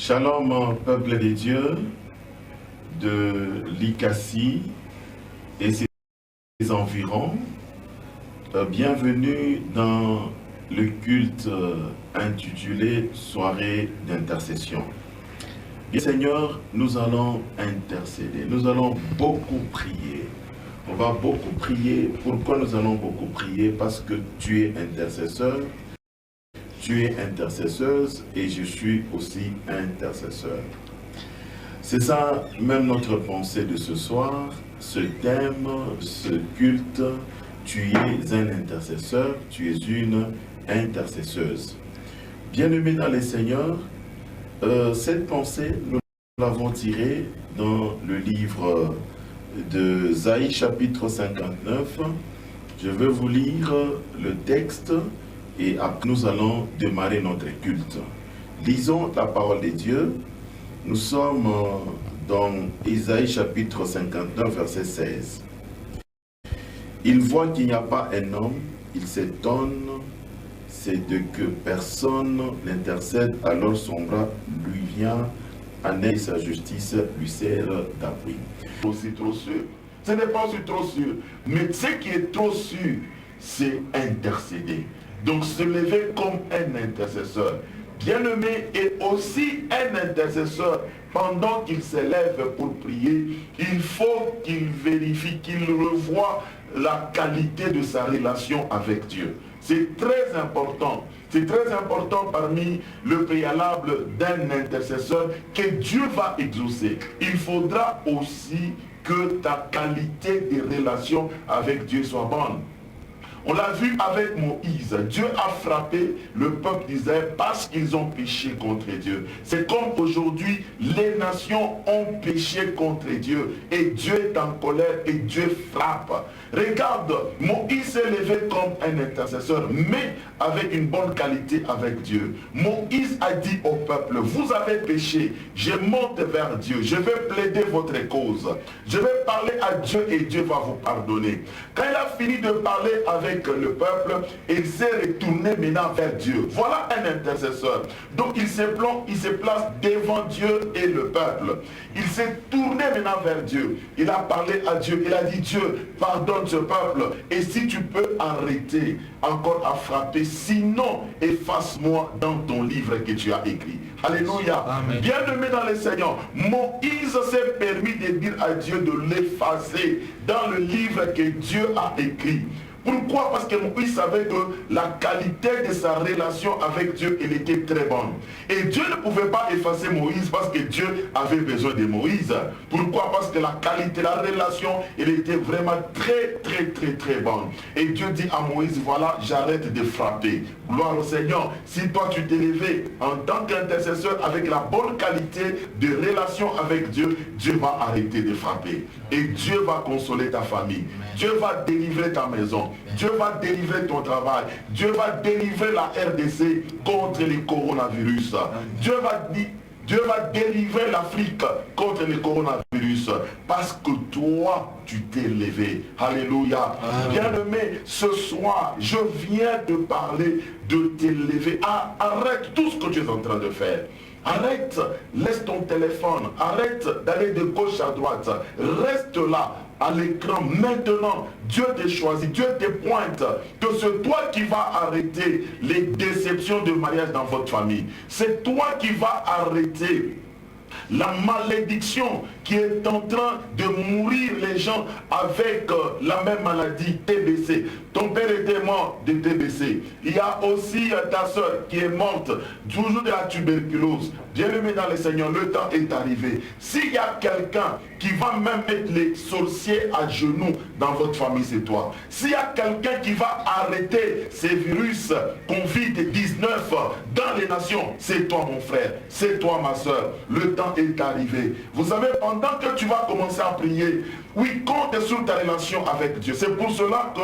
Shalom, peuple de Dieu, de l'Icassie et ses environs. Bienvenue dans le culte intitulé Soirée d'intercession. Bien Seigneur, nous allons intercéder, nous allons beaucoup prier. On va beaucoup prier. Pourquoi nous allons beaucoup prier? Parce que tu es intercesseur, tu es intercesseuse et je suis aussi intercesseur. C'est ça même notre pensée de ce soir, ce thème, ce culte. Tu es un intercesseur, tu es une intercesseuse. Bien-aimés dans les Seigneurs, cette pensée, nous l'avons tirée dans le livre de Zaïe chapitre 59. Je vais vous lire le texte et après nous allons démarrer notre culte. Lisons la parole de Dieu. Nous sommes dans Isaïe chapitre 59 verset 16. Il voit qu'il n'y a pas un homme, il s'étonne, c'est de que personne n'intercède, alors son bras lui vient en aide, sa justice lui sert d'appui. Aussi trop sûr. Ce n'est pas aussi trop sûr, mais ce qui est trop sûr, c'est intercéder. Donc se lever comme un intercesseur. Bien-aimé est aussi un intercesseur. Pendant qu'il s'élève pour prier, il faut qu'il vérifie, qu'il revoie la qualité de sa relation avec Dieu. C'est très important. C'est très important parmi le préalable d'un intercesseur que Dieu va exaucer. Il faudra aussi que ta qualité de relation avec Dieu soit bonne. On l'a vu avec Moïse, Dieu a frappé le peuple d'Israël parce qu'ils ont péché contre Dieu. C'est comme aujourd'hui, les nations ont péché contre Dieu et Dieu est en colère et Dieu frappe. Regarde, Moïse s'est levé comme un intercesseur, mais avec une bonne qualité avec Dieu. Moïse a dit au peuple, vous avez péché, je monte vers Dieu, je vais plaider votre cause. Je vais parler à Dieu et Dieu va vous pardonner. Quand il a fini de parler avec le peuple, il s'est retourné maintenant vers Dieu. Voilà un intercesseur. Donc il se place devant Dieu et le peuple. Il s'est tourné maintenant vers Dieu. Il a parlé à Dieu. Il a dit, Dieu, pardonne ce peuple. Et si tu peux arrêter encore à frapper, sinon efface-moi dans ton livre que tu as écrit. Alléluia. Bien-aimé dans le Seigneur, Moïse s'est permis de dire à Dieu de l'effacer dans le livre que Dieu a écrit. Pourquoi? Parce que Moïse savait que la qualité de sa relation avec Dieu, elle était très bonne. Et Dieu ne pouvait pas effacer Moïse parce que Dieu avait besoin de Moïse. Pourquoi? Parce que la qualité, la relation, elle était vraiment très bonne. Et Dieu dit à Moïse, voilà, j'arrête de frapper. Gloire au Seigneur. Si toi tu t'es levé en tant qu'intercesseur avec la bonne qualité de relation avec Dieu, Dieu va arrêter de frapper. Et Dieu va consoler ta famille. Dieu va délivrer ta maison. Dieu va délivrer ton travail. Dieu va délivrer la RDC contre le coronavirus. Dieu va délivrer l'Afrique contre le coronavirus. Parce que toi, tu t'es levé. Alléluia. Bien-aimé, ce soir, je viens de parler de t'élever. Arrête tout ce que tu es en train de faire. Arrête, laisse ton téléphone, arrête d'aller de gauche à droite, reste là à l'écran. Maintenant, Dieu t'a choisi, Dieu te pointe, que c'est toi qui vas arrêter les déceptions de mariage dans votre famille. C'est toi qui vas arrêter la malédiction qui est en train de mourir les gens avec la même maladie, TBC. Ton père était mort de TBC. Il y a aussi ta soeur qui est morte, toujours de la tuberculose. Bien-aimé dans le Seigneur, le temps est arrivé. S'il y a quelqu'un qui va même mettre les sorciers à genoux dans votre famille, c'est toi. S'il y a quelqu'un qui va arrêter ces virus Covid-19 dans les nations, c'est toi mon frère, c'est toi ma soeur. Le temps est arrivé. Vous savez, pendant que tu vas commencer à prier, oui, compte sur ta relation avec Dieu. C'est pour cela que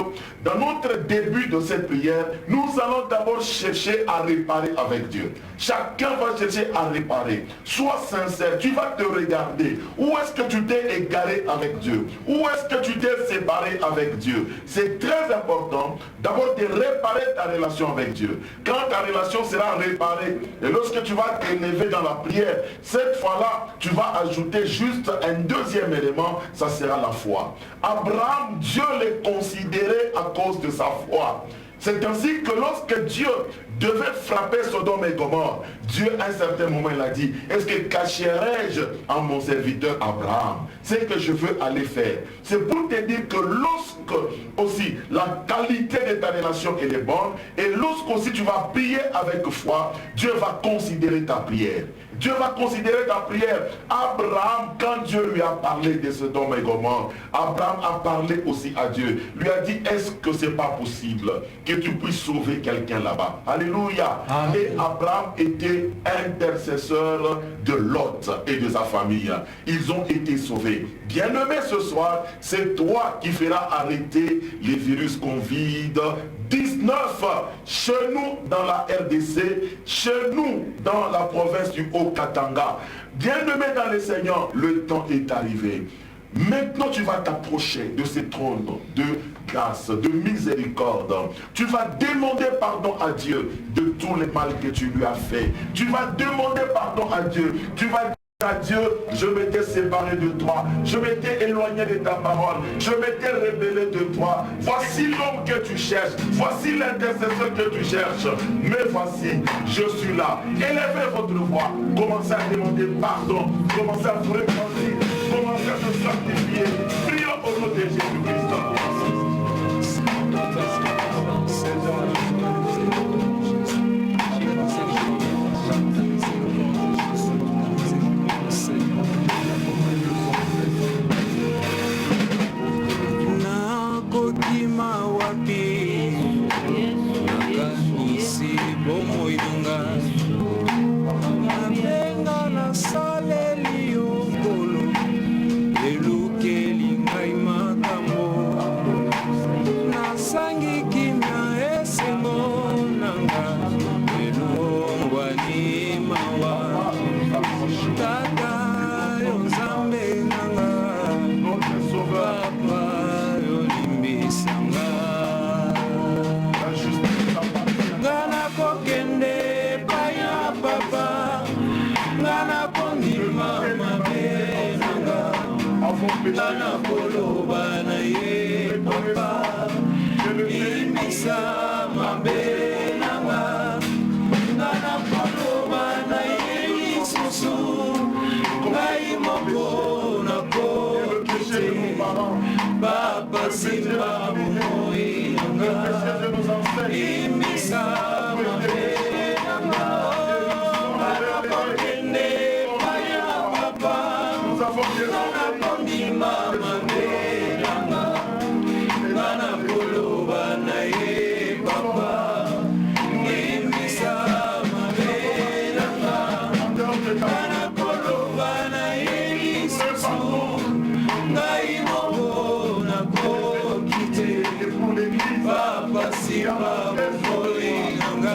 dans notre début de cette prière, nous allons d'abord chercher à réparer avec Dieu. Chacun va chercher à réparer. Sois sincère, tu vas te regarder. Où est-ce que tu t'es égaré avec Dieu? Où est-ce que tu t'es séparé avec Dieu? C'est très important d'abord de réparer ta relation avec Dieu. Quand ta relation sera réparée, et lorsque tu vas t'élever dans la prière, cette fois-là, tu vas ajouter juste un deuxième élément, ça sera la foi. Abraham, Dieu l'est considéré à cause de sa foi. C'est ainsi que lorsque Dieu devait frapper Sodome et Gomorrhe, Dieu à un certain moment il a dit, est-ce que cacherai-je à mon serviteur Abraham ce que je veux aller faire? C'est pour te dire que lorsque aussi la qualité de ta relation elle est bonne, et lorsque aussi tu vas prier avec foi, Dieu va considérer ta prière. Dieu va considérer ta prière. Abraham, quand Dieu lui a parlé de Sodome et Gomorrhe, Abraham a parlé aussi à Dieu. Lui a dit, est-ce que c'est pas possible que tu puisses sauver quelqu'un là-bas? Alléluia. Amen. Et Abraham était intercesseur de Lot et de sa famille. Ils ont été sauvés. Bien-aimé, ce soir, c'est toi qui feras arrêter les virus Covid-19 chez nous dans la RDC, chez nous dans la province du Haut-Katanga. Bien-aimé dans le Seigneur, le temps est arrivé. Maintenant, tu vas t'approcher de ce trône de grâce, de miséricorde. Tu vas demander pardon à Dieu de tout le mal que tu lui as fait. Tu vas demander pardon à Dieu. Tu vas dire à Dieu, je m'étais séparé de toi, je m'étais éloigné de ta parole, je m'étais rebellé de toi. Voici l'homme que tu cherches, voici l'intercesseur que tu cherches. Mais voici, je suis là. Élevez votre voix, commencez à demander pardon, commencez à vous repentir, commencez à se sanctifier. Prions au nom de Jésus-Christ. Nana koloba na ye papa imisa mabe nanga nana koloba na ye lisusu ngai moko na kokite papa simba moi nanga imisa mabe nanga nana kokende paya papa nana mama nanga nana koloba na ye papa ngimisa mabe nanga nana koloba na ye lisusu ngai moko na kokite papa simba mokoli nanga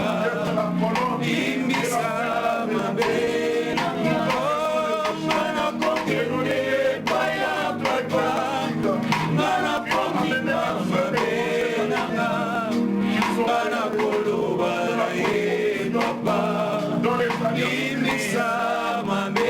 ngimisa mabe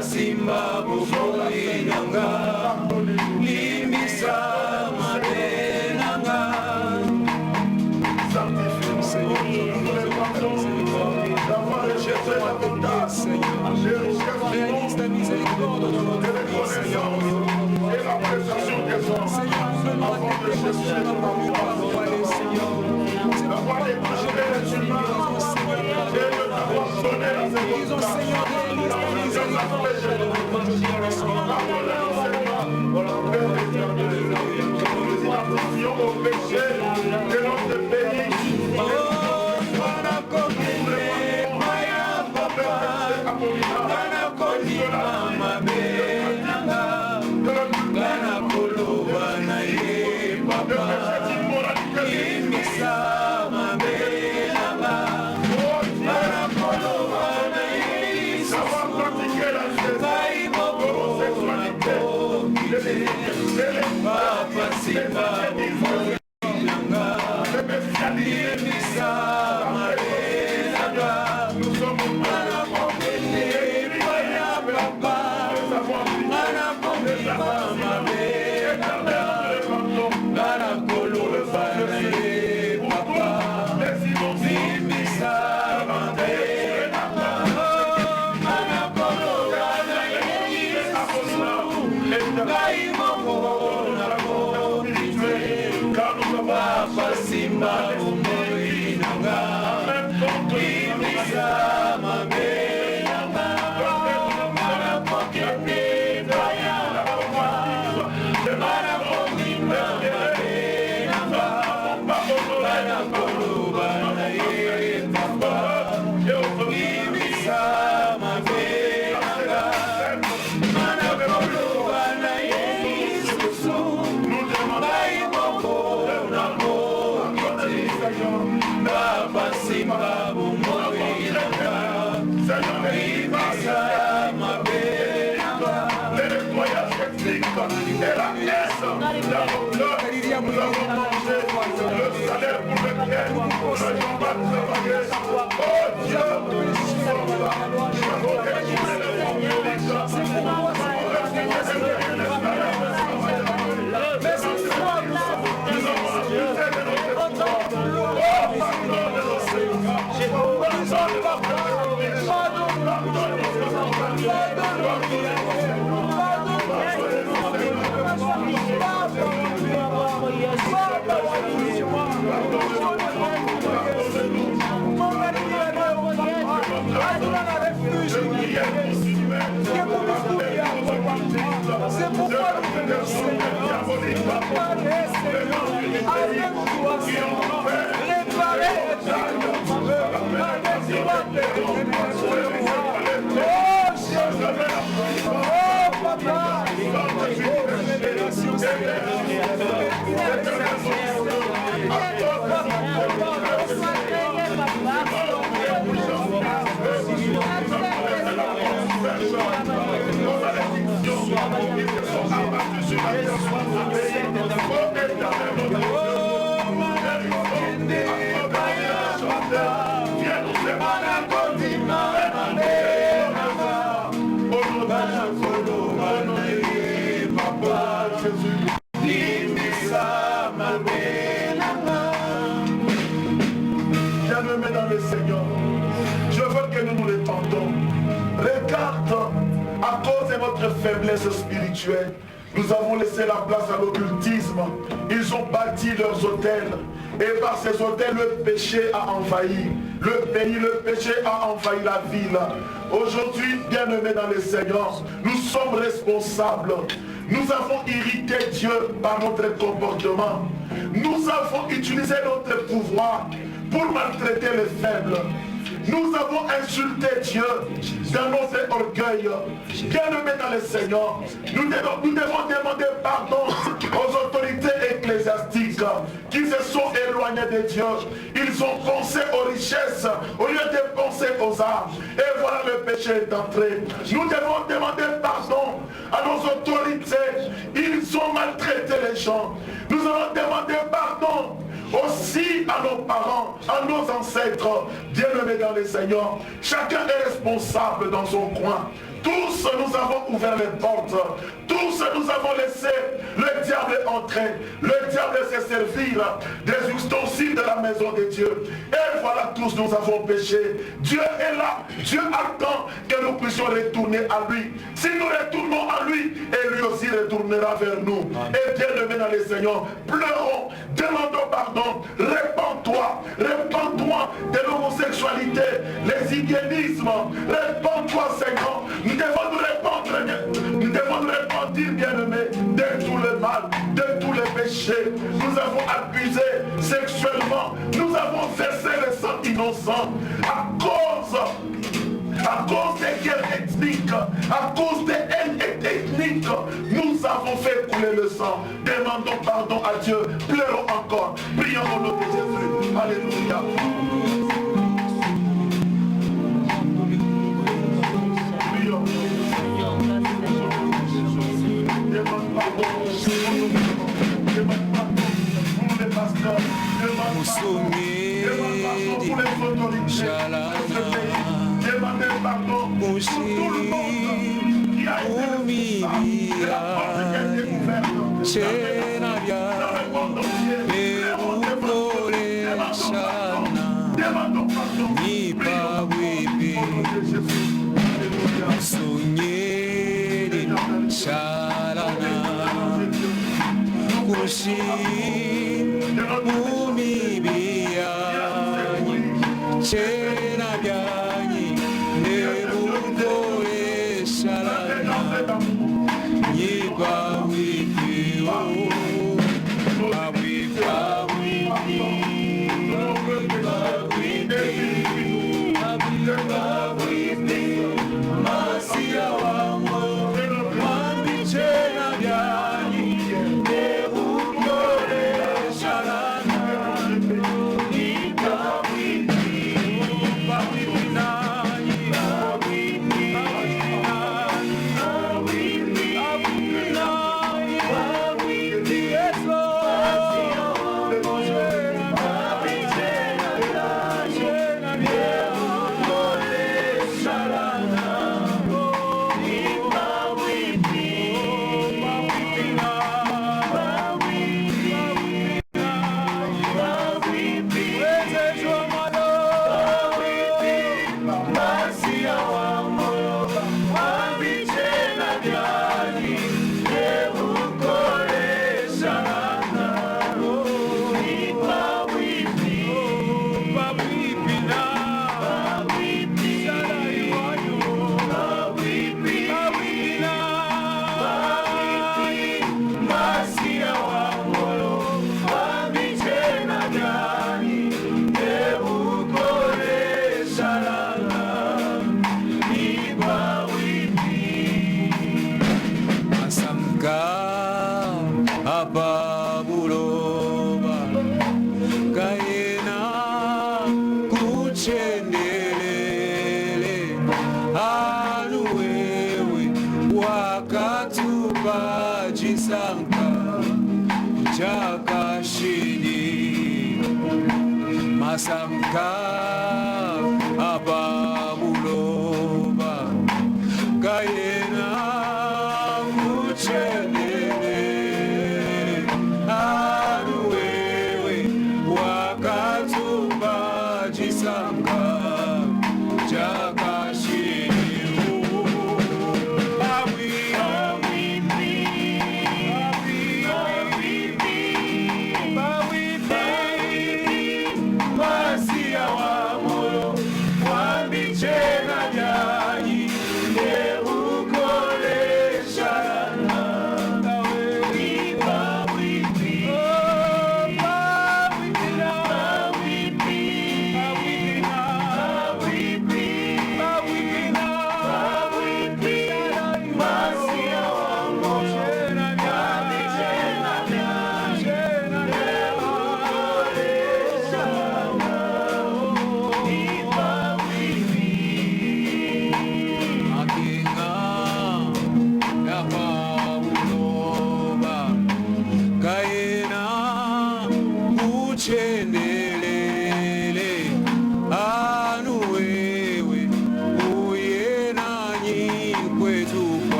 Simba bofoi nanga limisa mabe nanga sanctifie Seigneur réalise ta miséricorde dans notre vie Seigneur et la prestation des hommes Seigneur fais-moi tes péchés dans mon miroir pour aller Seigneur c'est pourquoi les péchés de Seigneur réalise ta miséricorde Papa Simba Simba umoi nanga Ibisa mame nanga Mara pokene baya Mara pokima mame nanga Mara koluba na ye papa Ibisa mame nanga Mara koluba na ye susu Bai moko nako Baba Simba umoi nanga Ibisa mame nanga et la pièce dans nos cœurs, nous avons mangé le salaire pour lequel nous n'avons pas travaillé. Oh Dieu, nous sommes là. Nous avons retrouvé le bon public. Nous avons retrouvé de notre foi. Oh, pardon de nos seigneurs. C'est pourquoi le Bien-aimés dans le Seigneur, je veux que nous nous répandions. Regarde, à cause de notre faiblesse spirituelle, nous avons laissé la place à l'occultisme. Ils ont bâti leurs hôtels. Et par ces hôtels, le péché a envahi le pays, le péché a envahi la ville. Aujourd'hui, bien-aimés dans le Seigneur, nous sommes responsables. Nous avons irrité Dieu par notre comportement. Nous avons utilisé notre pouvoir pour maltraiter les faibles. Nous avons insulté Dieu dans notre orgueil. Bien-aimés dans le Seigneur, nous devons demander pardon aux autorités ecclésiastiques qui se sont éloignées de Dieu. Ils ont pensé aux richesses au lieu de penser aux armes. Et voilà, le péché est entré. Nous devons demander pardon à nos autorités. Ils ont maltraité les gens. Nous allons demander pardon aussi à nos parents, à nos ancêtres, bien-aimés dans le Seigneur. Chacun est responsable dans son coin. Tous nous avons ouvert les portes. Tous nous avons laissé le diable entrer. Le diable s'est servir des ustensiles de la maison de Dieu. Et voilà, tous nous avons péché. Dieu est là. Dieu attend que nous puissions retourner à lui. Si nous retournons à lui, et lui aussi retournera vers nous. Et bien-aimés dans le Seigneur, pleurons, demandons pardon, répands-toi de l'homosexualité, les hygiénismes, répands-toi, Seigneur. Nous devons nous repentir, bien-aimés, de tout le mal, de tous les péchés. Nous avons abusé sexuellement, nous avons versé le sang innocent à cause des guerres ethniques, à cause des haines ethniques. Nous avons fait couler le sang. Demandons pardon à Dieu. Pleurons encore. Prions au nom de Jésus. Alléluia. Prions. Demande pardon.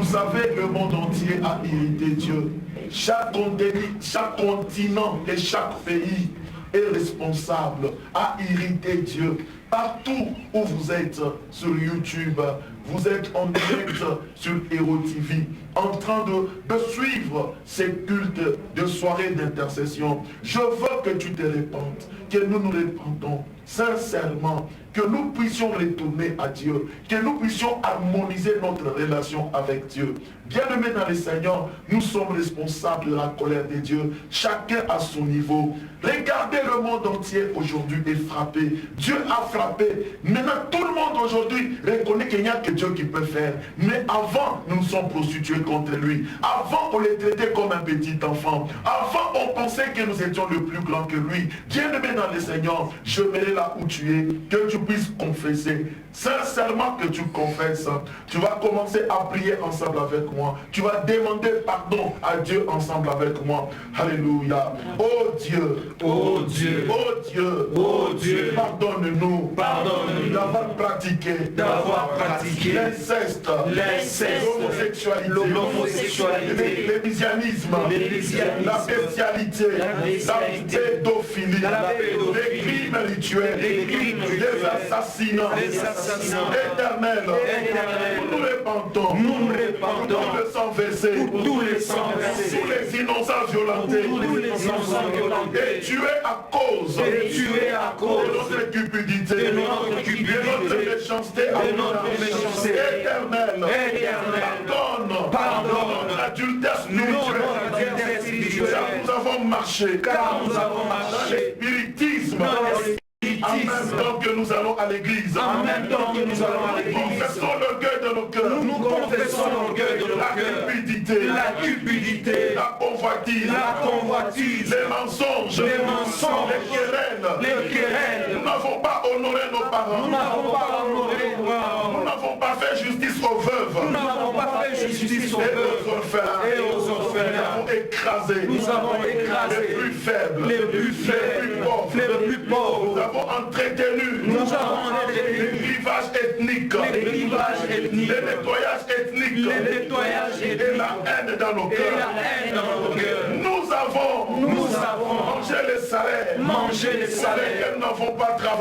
savez, le monde entier a irrité Dieu. Chaque continent et chaque pays est responsable, a irrité Dieu. Partout où vous êtes sur YouTube, vous êtes en direct sur Hero TV, en train de suivre ces cultes de soirée d'intercession. Je veux que tu te répandes, que nous nous répandons sincèrement, que nous puissions retourner à Dieu, que nous puissions harmoniser notre relation avec Dieu. Bien-aimés dans le Seigneur, nous sommes responsables de la colère de Dieu, chacun à son niveau. Regardez, le monde entier aujourd'hui est frappé. Dieu a frappé. Maintenant, tout le monde aujourd'hui reconnaît qu'il n'y a que Dieu qui peut faire. Mais avant, nous nous sommes prostitués contre lui. Avant, on les traitait comme un petit enfant. Avant, on pensait que nous étions le plus grand que lui. Bien-aimé dans le Seigneur, je mets là où tu es, que tu puisses confesser. Sincèrement que tu confesses. Tu vas commencer à prier ensemble avec moi. Tu vas demander pardon à Dieu ensemble avec moi. Alléluia. Oh Dieu. Oh Dieu. Oh Dieu. Oh Dieu. Pardonne-nous. Pardonne-nous D'avoir pratiqué. L'inceste. L'homosexualité. Le lesbianisme. La bestialité. La pédophilie. Les crimes rituels. Les assassinats. Éternel. Nous répandons. Pour le sang versé. Tous les innocents violentés. Et tués à cause de notre cupidité, de notre méchanceté, éternel, pardonne notre adultère spirituel, car nous avons marché dans l'espiritisme. En même temps que nous allons à l'église, nous confessons l'orgueil de nos cœurs, nous confessons l'orgueil de nos cœurs, la cupidité, la convoitise, les mensonges, les querelles. Nous n'avons pas honoré nos parents, nous n'avons pas fait justice aux veuves, et aux orphelins. Nous avons écrasé les plus faibles, les plus pauvres. Nous avons entretenu les clivages ethniques, les nettoyages ethniques, et la haine dans nos cœurs. Nous avons mangé les salaires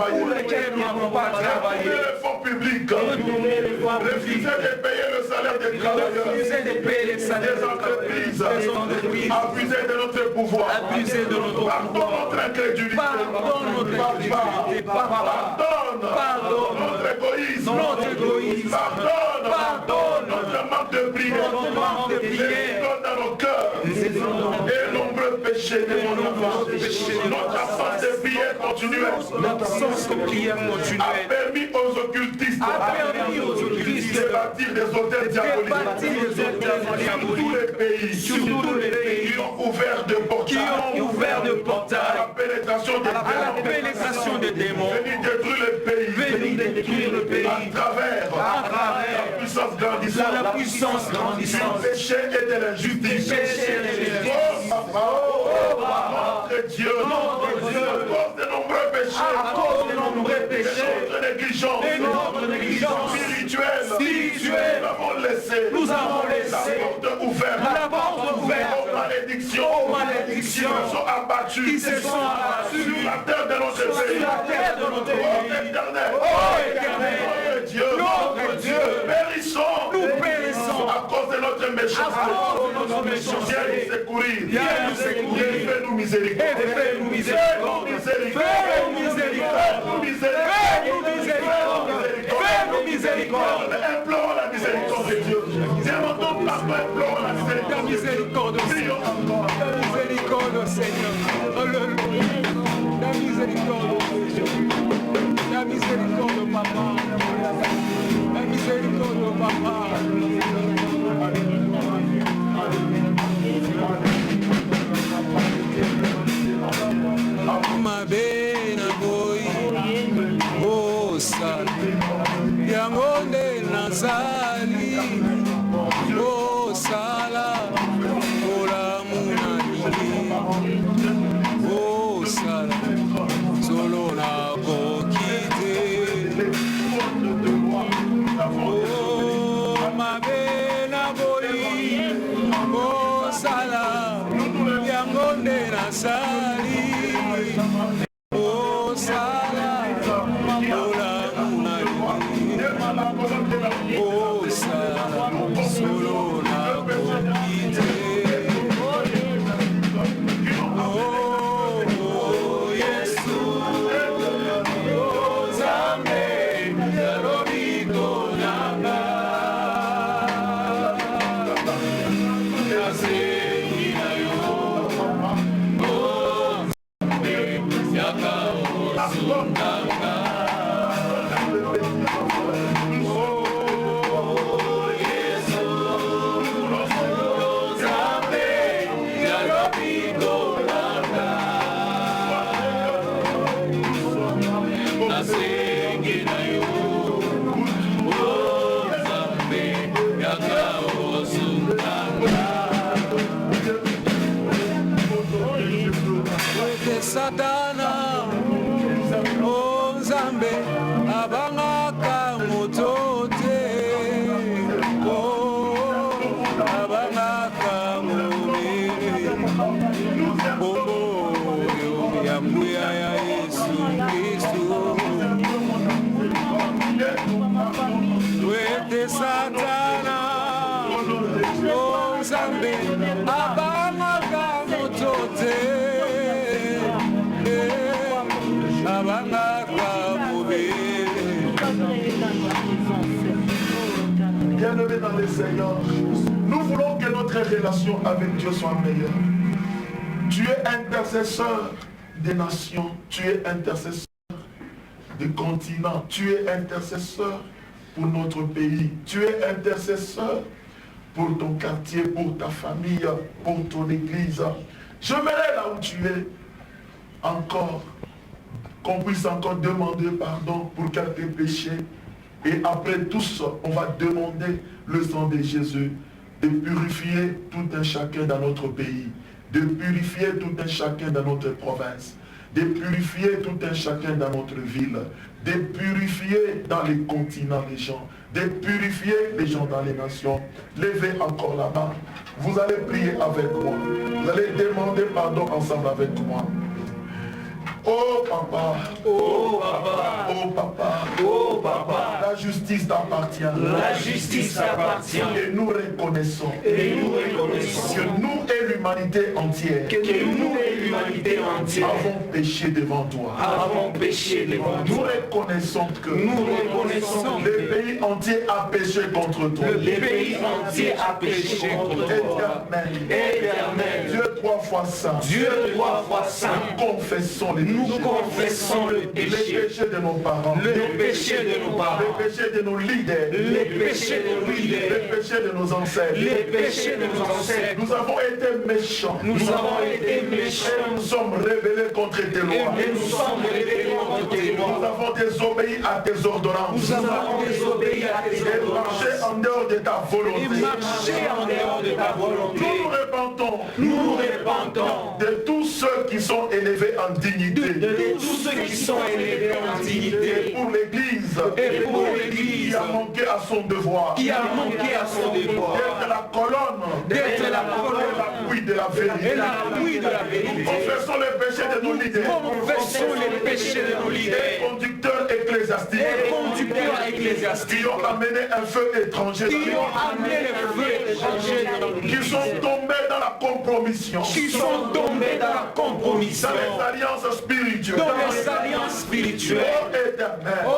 pour lesquels nous n'avons pas travaillé, les fonds publics, refusé de payer le salaire des travailleurs, des entreprises, abusé de notre pouvoir, pardon notre incrédulité, pardonne notre égoïsme, pardonne notre manque de prière, dans nos cœurs, et nombreux péchés de mon enfance, notre absence de prière continuelle a permis aux occultistes de bâtir des hôtels diaboliques sur tous les pays qui ont ouvert de portails à la pénétration des démons, venir détruire le pays à travers la puissance grandissante du péché et de l'injustice. Notre Dieu, à cause de nombreux péchés, de notre négligence spirituelle, nous avons laissé la porte ouverte aux malédictions qui se sont abattues sur la terre de notre pays. Éternel, notre Dieu, nous périssons à cause de notre méchanceté. Viens nous secourir, fais-nous miséricorde. Implorons la miséricorde de Dieu. Demandons pardon, implorons la miséricorde. Prions encore. La miséricorde, Seigneur. Alléluia. La miséricorde, Seigneur. La miséricorde, Papa. La miséricorde, Papa. Mabena boy, oh sal, yangonde nazali, oh sala, ola munani, oh sala, solo na Satana, oh Zambe, abanga motote, abanga Bien-aimés dans le Seigneur, nous voulons que notre relation avec Dieu soit meilleure. Tu es intercesseur des nations, tu es intercesseur des continents, tu es intercesseur pour notre pays, tu es intercesseur pour ton quartier, pour ta famille, pour ton église. J'aimerais là où tu es encore, qu'on puisse encore demander pardon pour quelques péchés. Et après tout ça, on va demander le sang de Jésus de purifier tout un chacun dans notre pays, de purifier tout un chacun dans notre province, de purifier tout un chacun dans notre ville, de purifier dans les continents les gens, de purifier les gens dans les nations. Levez encore la main. Vous allez prier avec moi. Vous allez demander pardon ensemble avec moi. Oh papa, Oh papa, oh papa, oh papa, la justice t'appartient. la justice appartient. Et nous reconnaissons Et nous reconnaissons que nous et l'humanité entière que nous et l'humanité entière avons péché devant toi. avons péché devant Nous toi. reconnaissons que Nous reconnaissons le pays entier a péché contre toi. que le pays entier a péché contre toi. Éternel, Dieu 3 fois saint. Dieu 3 fois saint, Nous confessons les nous péchés. confessons le Les péché, péchés de nos parents. le péché de nos parents, Les péchés de nos leaders. les péchés de nos Les leaders, péchés de nos ancêtres. les péchés de nos ancêtres. Nous avons été méchants. Nous avons été méchants Et nous sommes rebellés contre tes lois. et nous sommes rebellés contre tes Nous lois. avons désobéi à tes ordonnances. Nous avons désobéi à tes Et marché ordonnances en dehors de ta volonté. et marché en dehors de ta volonté. Nous nous repentons Nous nous repentons de tous ceux qui sont élevés en dignité. de tous ceux qui sont élevés en Et dignité pour l'Église et pour l'Église qui a manqué à son devoir. qui a manqué à son devoir D'être la colonne d'être la et colonne l'appui de la vérité. et l'appui de la vérité. Confessons les péchés de nos leaders. Confessons les péchés de nos Et leaders conducteurs ecclésiastiques et conducteurs ecclésiastiques qui ont amené un feu étranger qui ont amené le feu étranger dans nos qui sont tombés dans la compromission, qui sont tombés dans la compromission, dans les alliances spirituelles. dans les alliances spirituelles. Oh éternel, Oh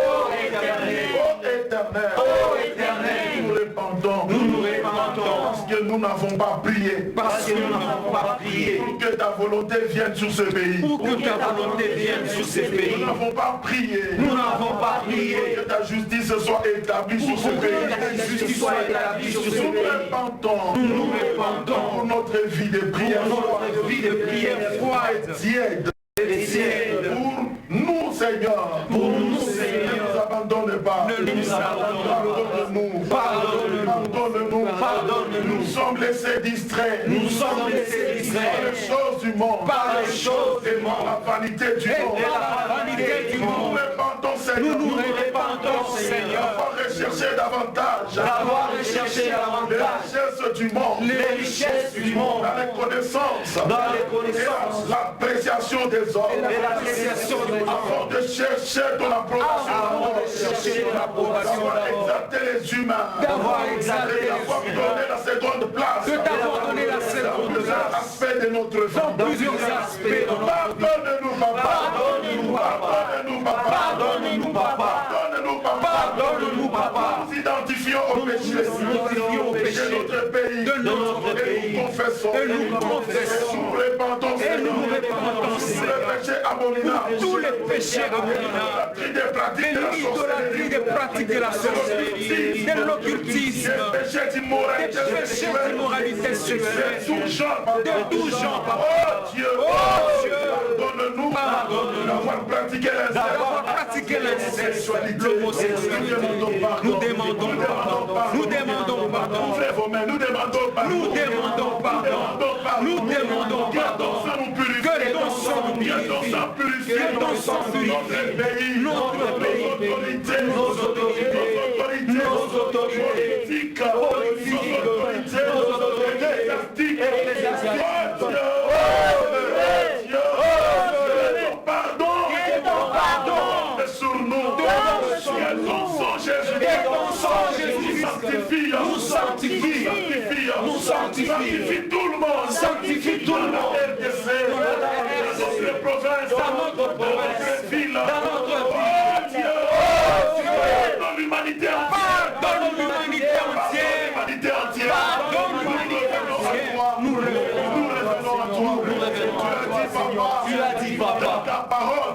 éternel, oh éternel, oh éternel, nous répandons nous nous repentons parce que nous n'avons pas prié parce que nous n'avons pas prié pour que ta volonté vienne sur ce pays. pour que ta volonté vienne sur ces Nous pays. n'avons pas prié Nous n'avons pas pour prié que ta justice soit établie sur ce pour que pays. la justice soit établie sur ces Nous pays. répandons Nous repentons pour notre vie de prière pour notre vie de prière froide tiède. et tiède. Pour nous, Seigneur, Pour nous, ne Seigneur, nous abandonne pas. ne nous abandonne Pardonne-nous. pas. Pardonne-nous. Pardonne-nous. Nous sommes laissés distraits Nous sommes laissés par distraits les choses du monde par les choses et du par monde la vanité du et monde. la vanité du Nous monde. répandons, Seigneur, Nous nous répandons, Seigneur, d'avoir recherché davantage d'avoir recherché les davantage richesses du monde, les richesses du monde dans les connaissances, dans les connaissances et l'appréciation des hommes, et l'appréciation de l'homme. avant de chercher ton approbation, Avant de chercher l'approbation d'avoir d'abord, exalté les humains, d'avoir exalté et d'avoir les donné la seconde place, de t'avoir donné la dans seconde plusieurs place aspects de notre vie. dans plusieurs aspects de notre vie. Pardonne-nous, papa. Pardonne-nous, papa. Pardonne-nous, papa. Pardonne-nous, papa. Pardonne-nous, papa. Pardonne-nous, papa. Nous identifions au péché identifions au péché de notre pays. de notre Et pays. nous confessons. Et nous confessons. Et nous répandons, Et nous nous répandons, tous les Seigneur, péchés abominables. tous les péchés abominables, Des pratiques de la l'idolâtrie, des pratiques de la sorcellerie, de l'occultisme, des péchés des d'immoralité péchés d'immoralité sexuelle, de tout genre, papa. de tout genre, papa. Oh Dieu, pardonne-nous d'avoir pratiqué D'avoir l'inceste, pratiqué l'inceste, l'homosexualité. l'homosexualité. Nous demandons pardon. Nous demandons pardon. Ouvrez vos mains, nous demandons pardon. Nous demandons pardon. Nous demandons pardon. Que les dons sont nous purifient. Que les dons sont purifiés. Notre pays. Nos autorités, nos autorités, politiques, nos autorités, Sanctifie tout le monde. Sanctifie tout le monde. RDC, dans notre province, dans notre ville, dans notre ville. dans l'humanité entière. Pardonne l'humanité entière. Pardonne l'humanité entière. Nous revenons à toi. Tu as dit, Papa, Dans ta parole,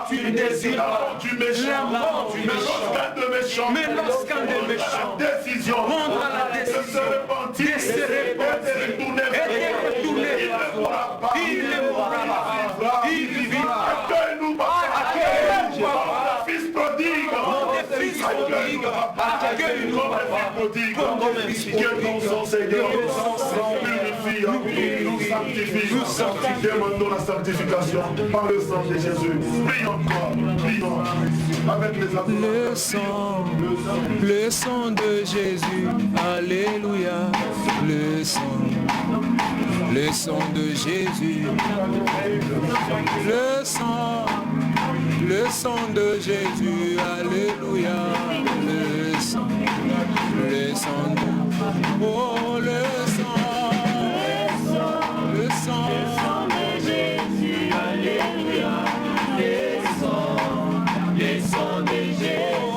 tu ne désires pas pas du méchant, mais lorsqu'un de méchant, décision, de se repentir, et de retourner, il ne pourra pas, il vivra. Accueille-nous, Papa, fils prodigue, accueille-nous comme un fils prodigue, que ton sang, Seigneur, purifie, nous sanctifie, demandons la sanctification par le sang de Jésus. Prions encore, prions avec les apôtres. Le sang de Jésus, alléluia, le sang de Jésus, le sang de Jésus, alléluia, le sang de, oh le sang de Jésus, alléluia, le sang de Jésus, oh,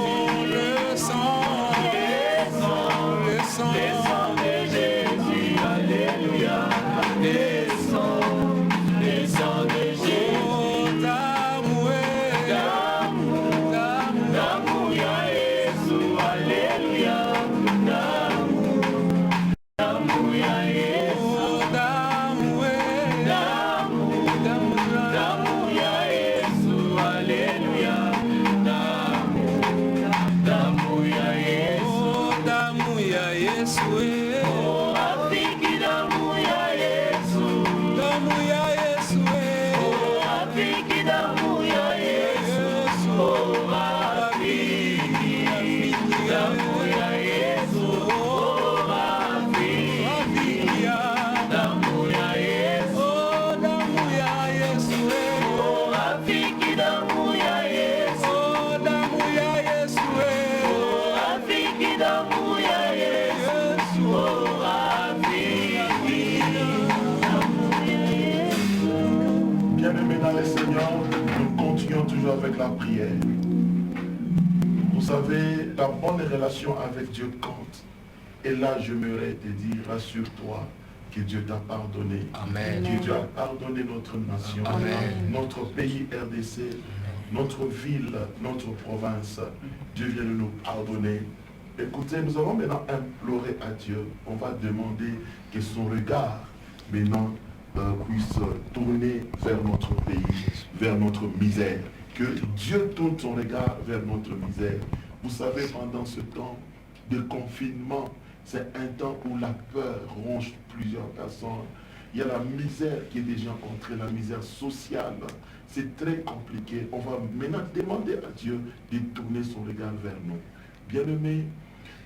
le sang de Jésus, alléluia, le sang de Jésus, oh, d'amour, ya Jésus, alléluia, d'amour, ya Jésus, oh, d'amour, ya Jésus, alléluia, d'amour, ya Jésus, oh, d'amour, ya Jésus, oh, afiki d'amour, ya Jésus, d'amour, ya Jésus, oh, afiki d'amour, ya Jésus, oh, afiki d'amour, ya Jésus, oh, afiki d'amour, ya Jésus, oh, d'amour, ya Jésus, oh, afiki d'amour, ya Jésus, oh, d'amour, ya Jésus, oh, afiki d'amour, ya Jésus, oh, afiki d'amour, ya Jésus. Bien-aimés dans le Seigneur, nous continuons toujours avec la prière. Vous savez, la bonne relation avec Dieu compte. Et là, j'aimerais te dire, rassure-toi que Dieu t'a pardonné. Amen. Que Dieu a pardonné notre nation, Amen. notre pays RDC, notre ville, notre province. Dieu vient de nous pardonner. Écoutez, nous allons maintenant implorer à Dieu. On va demander que son regard maintenant puisse tourner vers notre pays, vers notre misère. Que Dieu tourne son regard vers notre misère. Vous savez, pendant ce temps de confinement, c'est un temps où la peur ronge plusieurs personnes. Il y a la misère qui est déjà entrée, la misère sociale. C'est très compliqué. On va maintenant demander à Dieu de tourner son regard vers nous. Bien-aimés,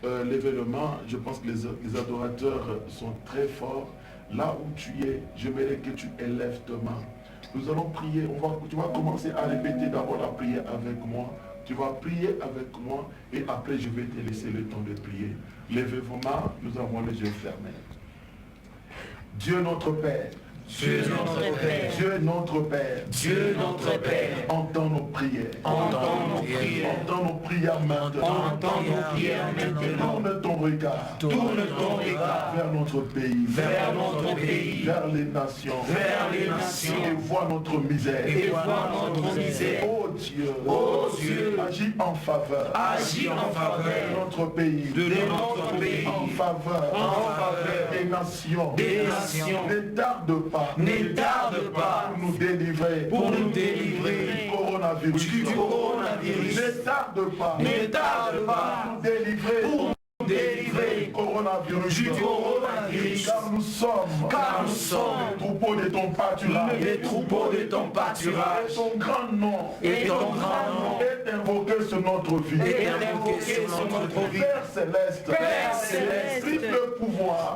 l'événement, je pense que les adorateurs sont très forts. Là où tu es, j'aimerais que tu élèves ta main. Nous allons prier, tu vas commencer à répéter d'abord la prière avec moi. Tu vas prier avec moi et après je vais te laisser le temps de prier. Levez vos mains, nous avons les yeux fermés. Dieu notre Père. Dieu notre Père, Dieu notre Père, Dieu notre Père, entends nos prières, entends nos prières, entends nos prières maintenant, entends nos prières maintenant, tourne ton regard, vers notre pays, vers notre pays, vers les nations, et vois notre misère, Oh Dieu, agis en faveur, de notre pays, en faveur, des nations, ne tarde pas, pour nous délivrer, du coronavirus, ne tarde pas, pour nous délivrer, du coronavirus, car nous sommes les troupeaux de ton pâturage, et ton grand nom est invoqué sur notre vie, Père céleste,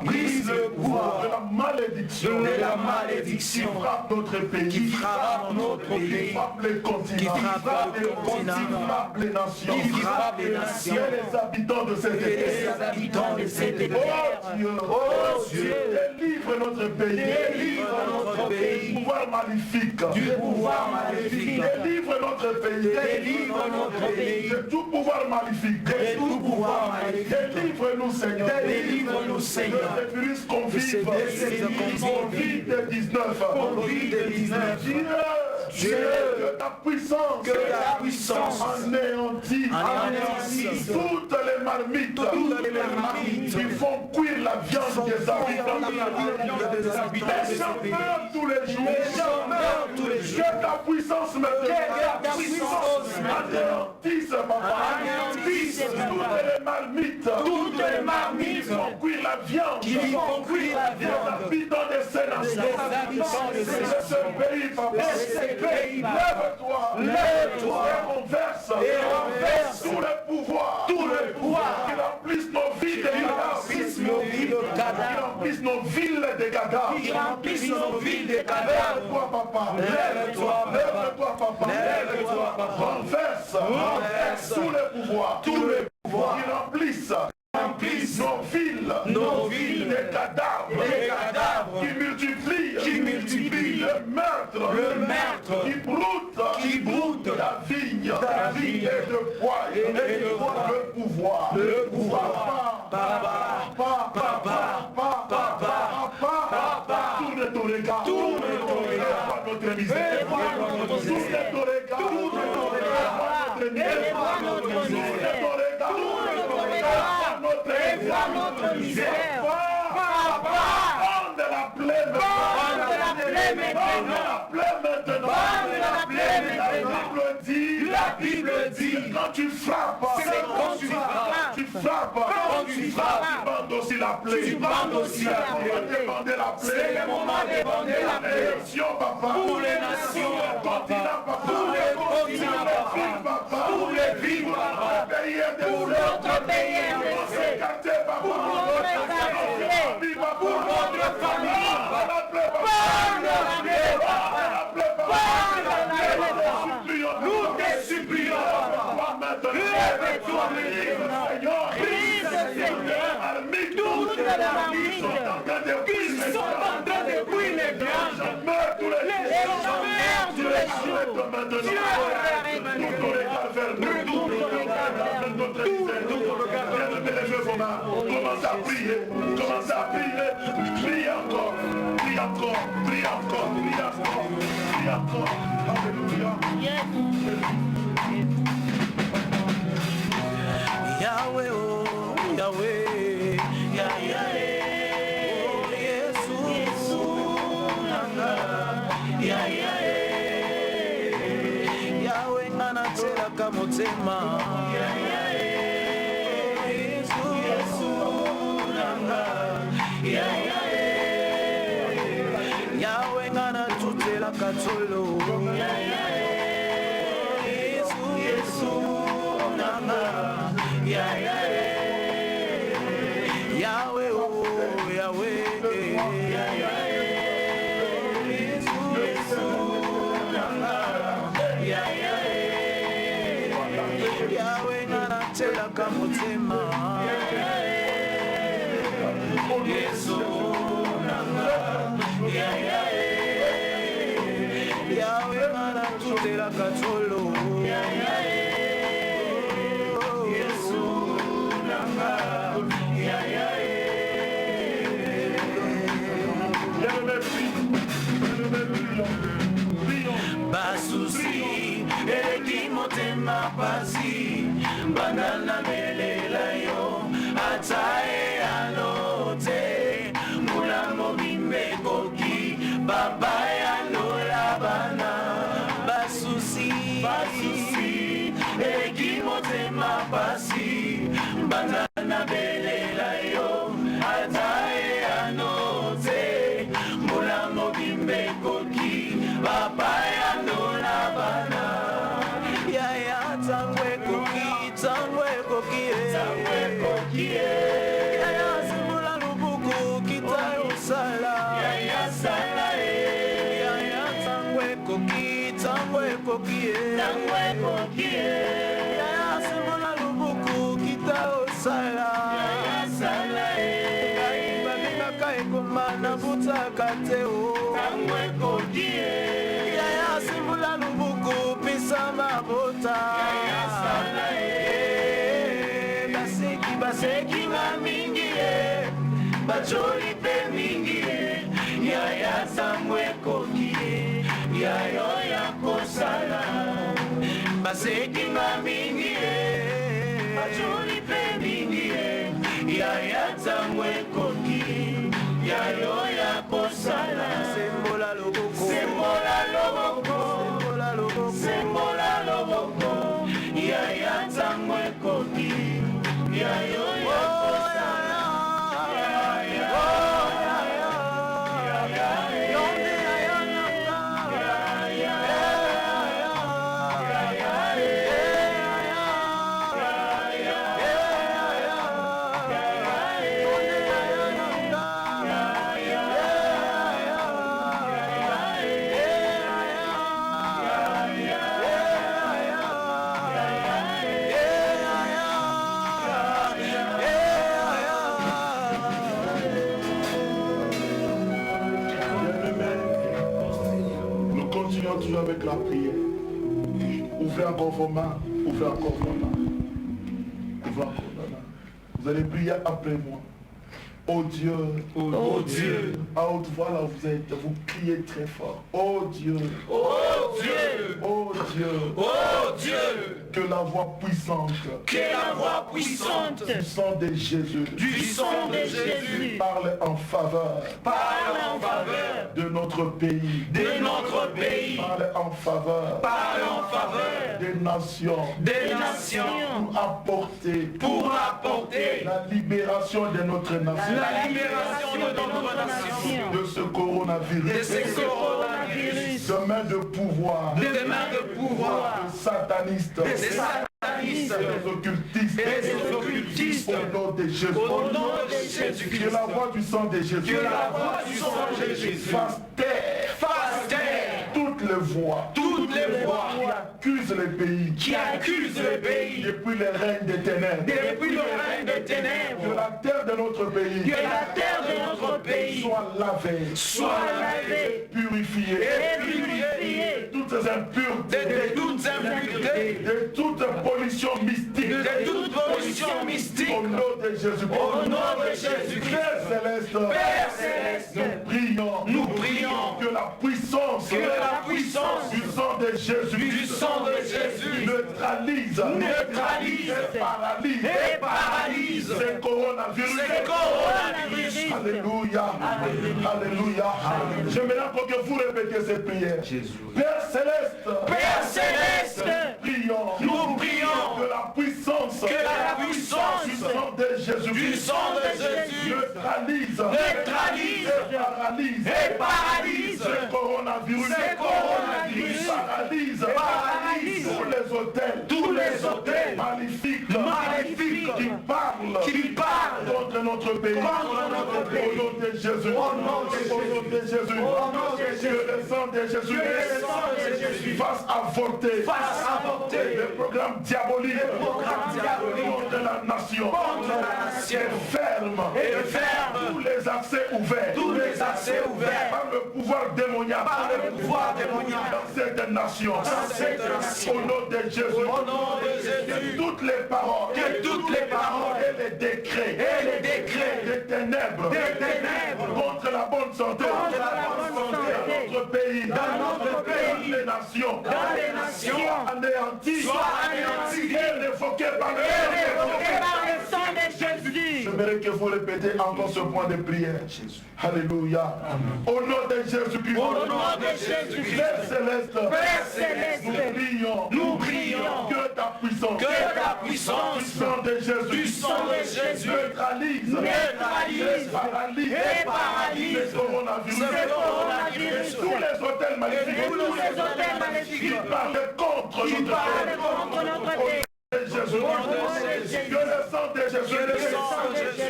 brise le pouvoir de la malédiction, qui frappe notre pays, qui frappe les continents, qui frappe les nations, et les habitants de cette terre. les habitants de cette terre. Oh Dieu, délivre notre pays. Délivre notre pays Du pouvoir maléfique. du pouvoir maléfique. Délivre notre pays. Délivre notre pays De tout pouvoir maléfique. de tout pouvoir maléfique. Délivre-nous, Seigneur. Délivre-nous, Seigneur. De ce virus qu'on vive. Covid-19. Covid-19. Dieu, que ta puissance, anéantit toutes les marmites qui font cuire la viande des habitants. Les gens meurent tous les jours. Que ta puissance maintenant anéantisse, papa. Toutes les marmites qui font cuire la viande des habitants de ces nations. De ce pays, papa. Lève-toi et renverse tous les pouvoirs qui remplissent nos villes de cadavres. Lève-toi, papa. Lève-toi, papa. Renverse tous les pouvoirs qui remplissent nos villes de cadavres qui multiplient le meurtre qui broute la vigne et le poil le pouvoir tourne ton regard voir notre misère tourne ton regard notre misère. Prends la plaie maintenant. La Bible dit quand tu frappes, tu bandes aussi la plaie. C'est le moment de bander la plaie. Papa. Pour les nations, pour les continents, papa. Pour les villes, pour notre pays, pour notre quartier, pour notre famille. Nous te supplions, lève-toi, Seigneur, toutes les marmites qui sont en train de cuire les viandes, les gens meurent tous les jours. Dieu arrête commence à prier, prie encore. Alléluia. Yahweh, oh Yahweh, Yahweh, oh Yesu, Yahweh, ngana tela kamotema, Yahweh, ngana tutela katolo, Yahweh, oh Yahweh, Yahweh, ngana tela kamotema, Yesu, Yahweh, ngana tutela katolo. Basusi, eleki motema pasi, bandana belela yo, atae anote, mulambo bimbe koki, baba anola bana. Basusi, eleki motema pasi, bandana belela yo, atae anote, mulambo bimbe koki, baba Tangwe kokie, ya semona lubuku kita osala. Komana butakate o Tangwe kodie Yaya simula lubuku Pisa mabota Yaya sana Baseki mamingi Bacholi pe mingi Yaya tangwe kodie Yayo ya kosala Baseki mamingi Bacholi pe mingi Yaya tangwe kodie Yayo ya kosala Sembola loboko Sembola loboko Sembola loboko Yaya tangwe kodie Yayo ya kosala Toujours avec la prière. Ouvrez encore vos mains. Ouvrez encore vos mains. Ouvrez encore vos mains. Vous allez prier après moi. Oh Dieu, oh Dieu, à haute voix là où vous êtes, vous criez très fort. Oh Dieu, oh Dieu, oh Dieu, oh Dieu, que la voix puissante, du sang de Jésus, parle en faveur, de notre pays, parle en faveur, des nations, pour apporter la libération de notre nation. De ce coronavirus. Demain de pouvoir. De satanistes. Des occultistes. Au nom de Jésus. Que la voix du sang de Jésus. Fasse taire. Toutes les voix. Qui accusent le pays. Depuis les règnes des ténèbres. Que la terre de notre pays. Soit lavée. Purifiée. Toutes ces impuretés. De toute pollution mystique. Au nom de Jésus. Père céleste. Nous prions. Que la puissance. Du sang de Jésus. Neutralise. Et paralyse. Ce coronavirus. Alléluia. J'aimerais encore que vous répétez cette prière. Père céleste. Nous prions. Que la puissance. Du sang de Jésus. Neutralise. Et paralyse. Ce coronavirus. Paralyse. Tous les hôtels. Maléfiques. Qui parlent contre notre pays. Au nom de Jésus. Que le sang de Jésus fasse avorter le programme diabolique contre la nation. Et ferme tous les accès ouverts par le pouvoir démoniaque dans cette nation. Au nom de Jésus. Que toutes les paroles et les décrets des ténèbres contre la bonne santé dans notre pays, dans les nations, soient anéantis et révoqués par le sang de Jésus. J'aimerais que vous répétez encore ce point de prière. Alléluia. Au nom de Jésus-Christ. Père céleste. Nous prions. Que ta puissance. Du sang de Jésus. Neutralise. Et paralyse. Le coronavirus. Tous les hôtels maléfiques. Qui parlent contre notre pays. Jésus. Que le sang de Jésus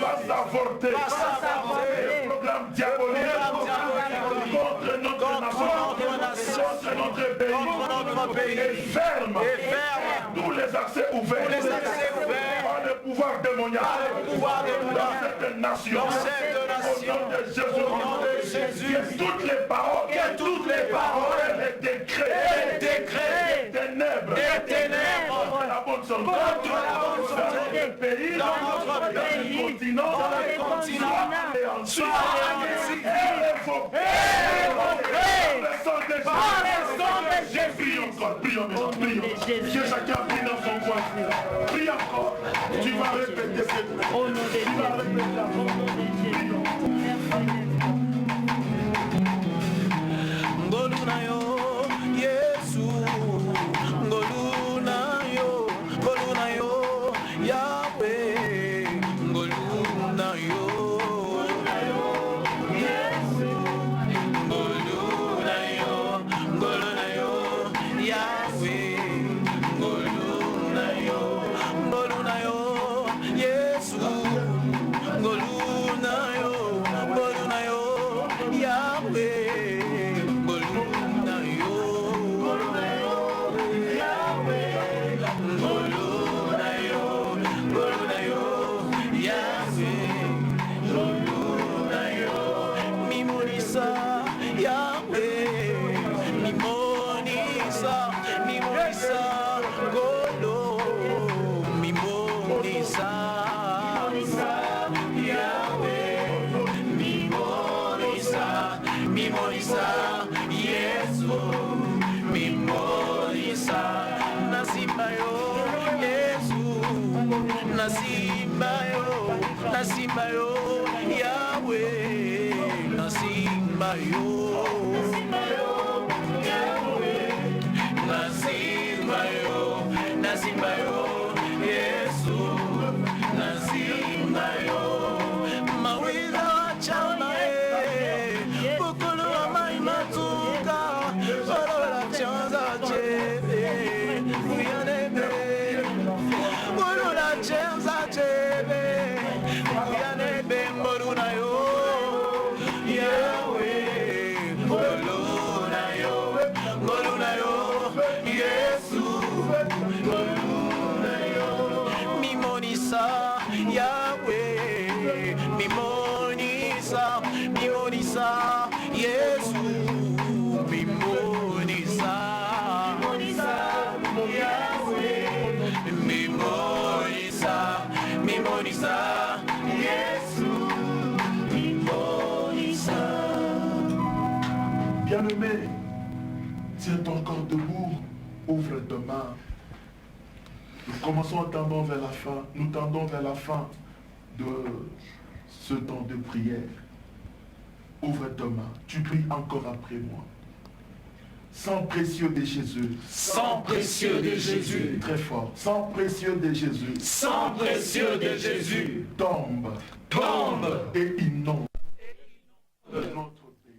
fasse avorter le programme diabolique contre notre nation, contre notre pays, et ferme tous les accès ouverts par le pouvoir démoniaque dans cette nation. Au nom de Jésus, que toutes les paroles, et les décrets, des ténèbres, contre la bonne santé, dans notre pays, dans le continent, soient prions maintenant, prions. Que chacun prie dans son coin. Prie encore. Tu vas répéter cette prière. Au nom de Jésus. Tu vas répéter encore. Prions. Ngolunayo, Yesu. Ngolunayo, Yahweh. Ngolunayo. Nasimbayo, Yahweh, Nasimbayo, Yesu, Nasimbayo, Mawila Chamae, Pukulu Amai Matuka, Orola Chanza Chebe, Uyanebe, Orola Chanza Chebe. Bien-aimé, tiens ton corps debout, ouvre tes mains. Nous commençons à tendre vers la fin. Nous tendons vers la fin de ce temps de prière. Ouvre tes mains. Tu pries encore après moi. Sang précieux de Jésus. Sang précieux de Jésus. Très fort. Sang précieux de Jésus. Sang précieux de Jésus. Tombe. Et inonde notre pays.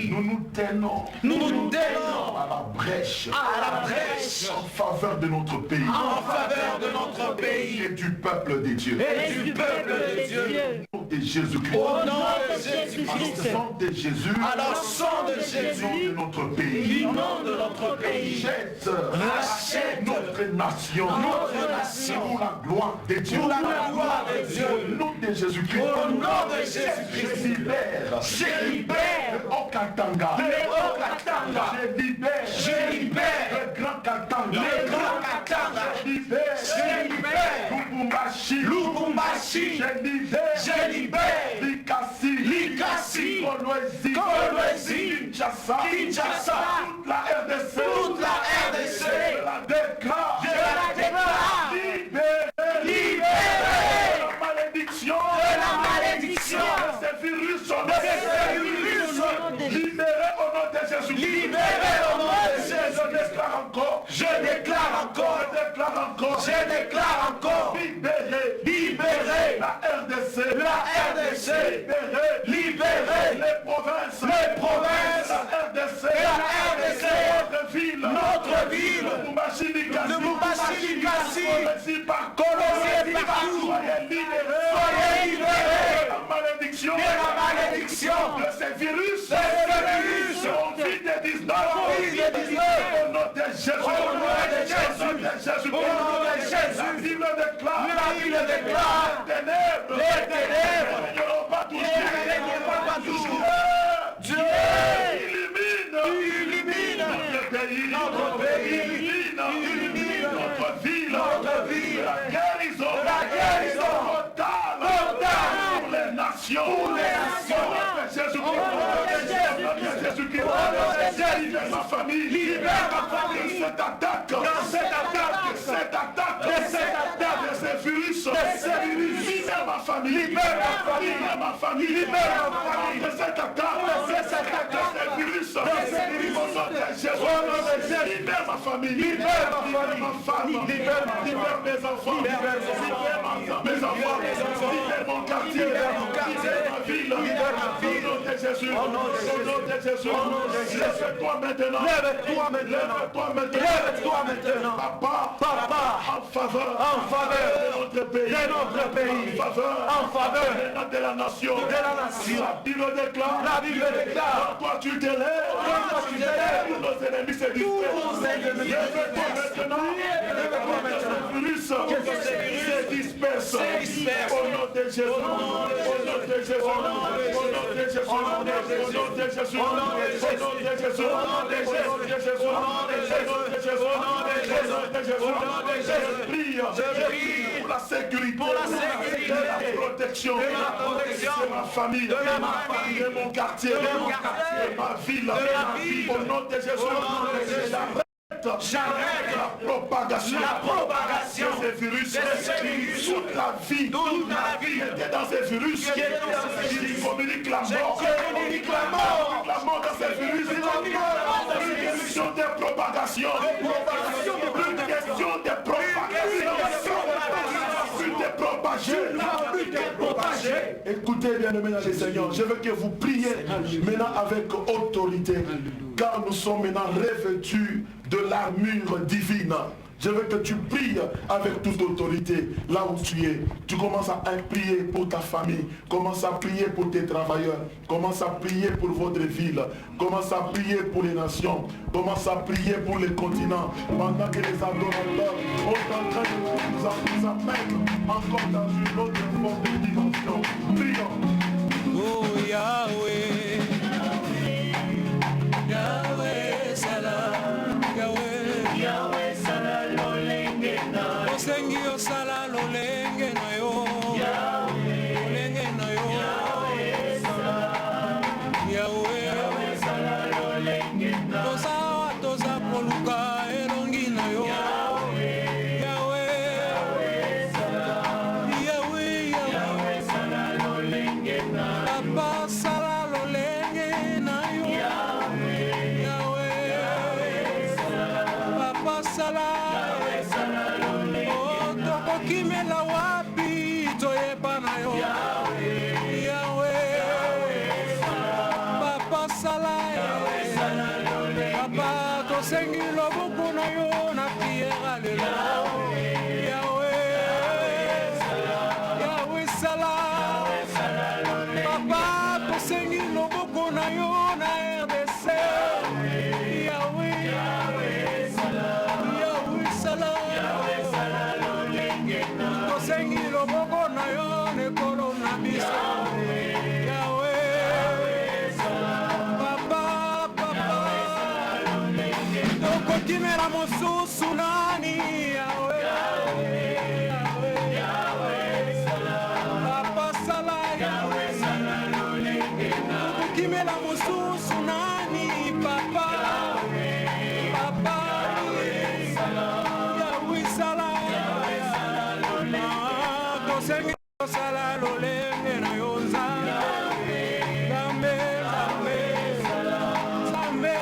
Nous nous tenons à la brèche en faveur de notre pays, et du peuple de Dieu. Au nom de Jésus-Christ. Au nom de Jésus-Christ. Sang de Jésus. Alors sang de Jésus. De notre pays. L'inonde de notre pays. Rachète notre nation. Pour la gloire de Dieu. Pour la gloire de Dieu. Au nom de Jésus-Christ. Au nom de Jésus-Christ. Je libère. Le Haut-Katanga. Je libère. Le Grand Katanga. Je libère. Lubumbashi. Je libère. Likasi. Kolwezi. Kinshasa. Toute la RDC. Je la déclare. Libérée. De la malédiction. De ces virus. Libéré au nom de Jésus. Libéré au nom de Jésus. Je déclare encore. Je déclare encore. Je déclare encore. Je déclare encore. Libéré. Libéré. La RDC. La RDC. Libéré. Libéré. Les provinces. Les provinces. La RDC. La RDC. Notre ville. Notre ville. Le Moumbachilikasi. Le Moumbachilikasi. Colonisé partout. Colonisé partout. Soyez libérés. Soyez libérés. La malédiction. De la malédiction. De ces virus. De ces virus. Covid-19. Covid-19. Au nom de Jésus. Au nom de Jésus. Au nom de Jésus. La Bible déclare. La Bible déclare. Les ténèbres. Les ténèbres. Ne n'auront pas touché. pas touché. Dieu illumine notre pays, illumine notre ville, la guérison totale pour les nations, Jésus-Christ, libère ma famille, libère ma famille de cette attaque, de ces virus, libère ma famille, libère ma famille, de cette attaque, de ces virus, au nom de Jésus, libère ma famille, libère ma femme, libère mes enfants, libère mes enfants, libère mon quartier, libère ma ville, au nom de Jésus, au nom de Jésus, lève-toi maintenant, lève-toi maintenant, Papa, en faveur de notre pays, en faveur de la nation, la Bible déclare, toi tu te lèves, tous nos ennemis se dispersent, au nom de Jésus, au nom de Jésus, au nom de Jésus, au nom de Jésus, au nom de Jésus, au nom de Jésus, je prie pour la sécurité, de la protection de ma famille, de mon quartier, de ma ville, au nom de Jésus, j'arrête la propagation de ces virus. Toute la vie était dans ces virus. Il communique la mort dans ces virus. Plus question de propagation. Plus question de propagation. Écoutez, bien-aimés dans le Seigneur, je veux que vous priez maintenant avec autorité, car nous sommes maintenant revêtus de l'armure divine. Je veux que tu pries avec toute autorité là où tu es. Tu commences à prier pour ta famille. Commence à prier pour tes travailleurs. Commence à prier pour votre ville. Commence à prier pour les nations. Commence à prier pour les continents. Pendant que les adorateurs sont en train de nous mettre encore dans une autre forme de dimension. Prions. Oh Yahweh, Yahweh Salam, Yahweh Salam lolenge na yo. Osengi osala lolenge na yo. Lolenge na yo. Yahweh Salam lolenge na yo. Toza poluka elongi na yo. Kimela wapi toyeba na yo Yahweh Papa Sala Papa tosengi loboko na yo na prière lelo Yahweh Sala Papa tosengi loboko na yo na RDC Yahweh Sala Tosengi loboko na yo nekolo na biso Yahweh Papa tokotimela mosusu nani Yahweh Papa Sala tokotimela mosusu nani Papa Yahweh Sala Tosengi osala lolenge na yo Nzambe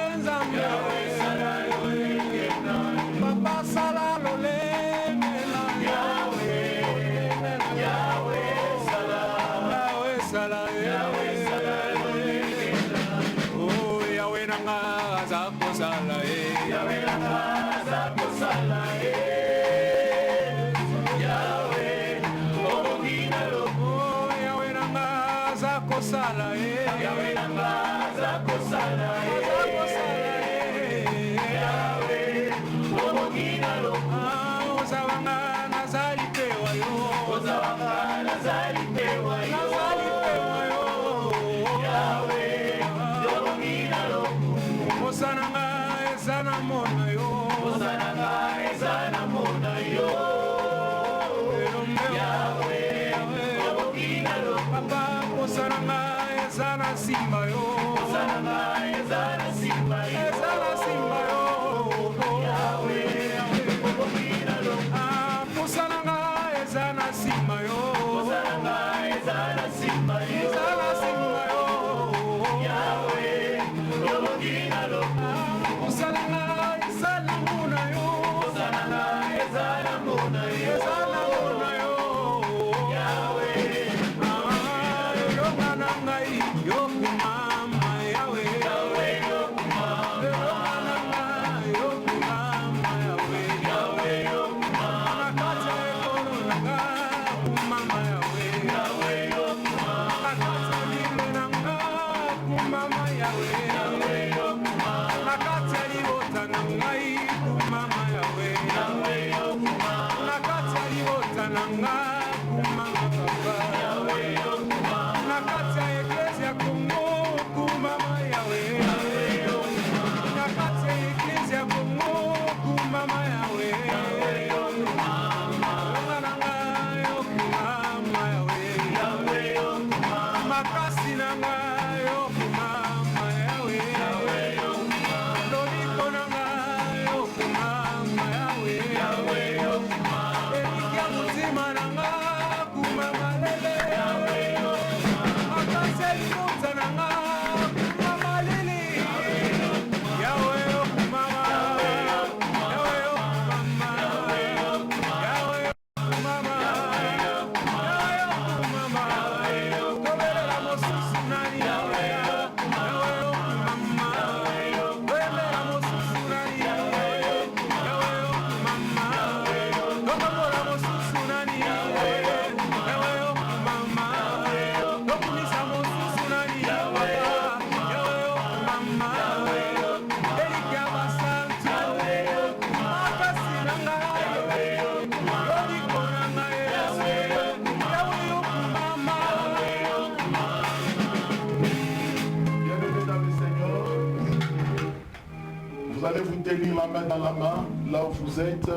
Vous allez vous tenir la main dans la main, là où vous êtes,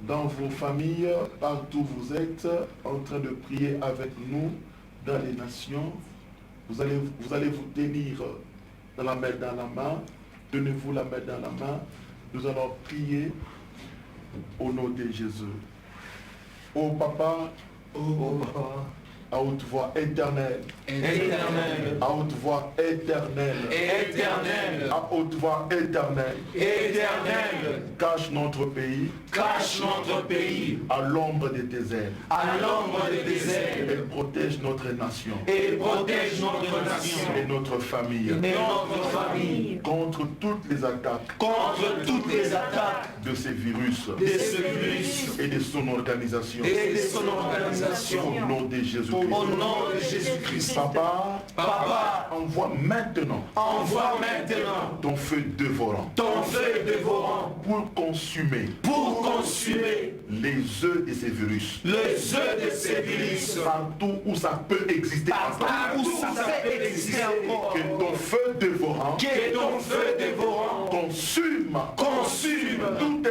dans vos familles, partout où vous êtes, en train de prier avec nous dans les nations. Vous allez vous tenir dans la main dans la main. Tenez-vous la main dans la main. Nous allons prier au nom de Jésus. Ô Papa, à haute voix éternelle, Éternel, à haute voix éternelle, éternel, à haute voix éternelle, éternel, cache notre pays cache notre pays à l'ombre de tes ailes à l'ombre de tes et ailes protège notre nation et protège notre nation et notre famille et notre famille contre toutes les attaques contre toutes les attaques de ces virus de ce virus et de son organisation. et de son organisation. Au nom de Jésus-Christ. Au nom de Jésus-Christ. Papa, envoie maintenant ton feu dévorant pour consumer les œufs de ces virus. Partout où ça peut exister encore. Que ton feu dévorant consume toute